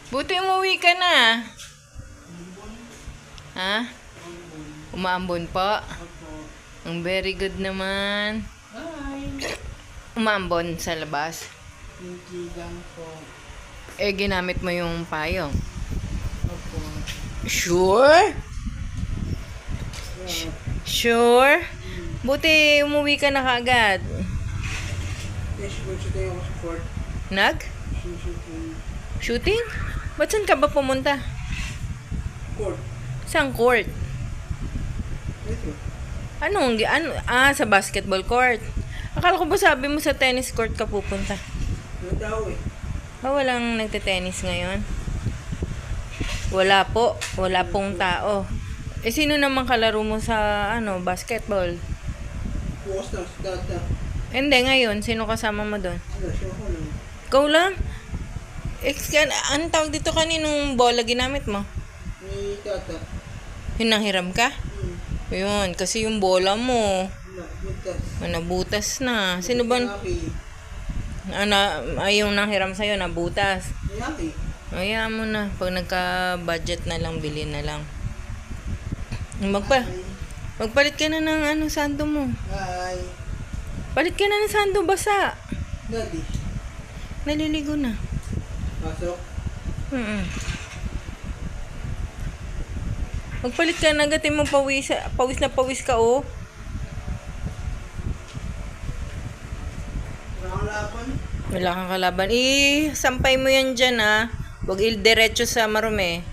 Buti umuwi ka na. Ha? Umaambon pa. Ang very good naman. Umaambon sa labas. Hindi lang po. Eh, ginamit mo yung payong. Opo. Sure? Yeah. Sure? Buti umuwi ka na kaagad. Yes, gusto tayo ako sa court. Nag? Shooting? Ba't saan ka ba pumunta? Court. Saan court? Ito. Sa basketball court. Akala ko ba sabi mo sa tennis court ka pupunta? Ano daw eh? Walang nagte-tennis ngayon? Wala po. Wala pong tao. Eh, sino naman kalaro mo sa, basketball? Bukas na, sa data. Hindi, ngayon. Sino kasama mo doon? Ano, siya ako lang. Ikaw lang? Anong tawag dito kaninong bola ginamit mo? May tata. Hinahiram ka? Yun, kasi yung bola mo, Wala, butas. nabutas na. Sino ba? Yung nanghiram sa'yo, nabutas. Yaki. Hayaan mo na. Pag nagka-budget na lang, bilhin na lang. Magpalit ka na ng sando mo. Hi. Palit ka na ng sando, basa. Daddy. Naliligo na. Pasok. Magpalit ka na, gatin mo pawis na pawis ka, oh. Wala kang laban. Wala kang kalaban. Sampay mo yan dyan, ah. Huwag il-diretso sa marumi.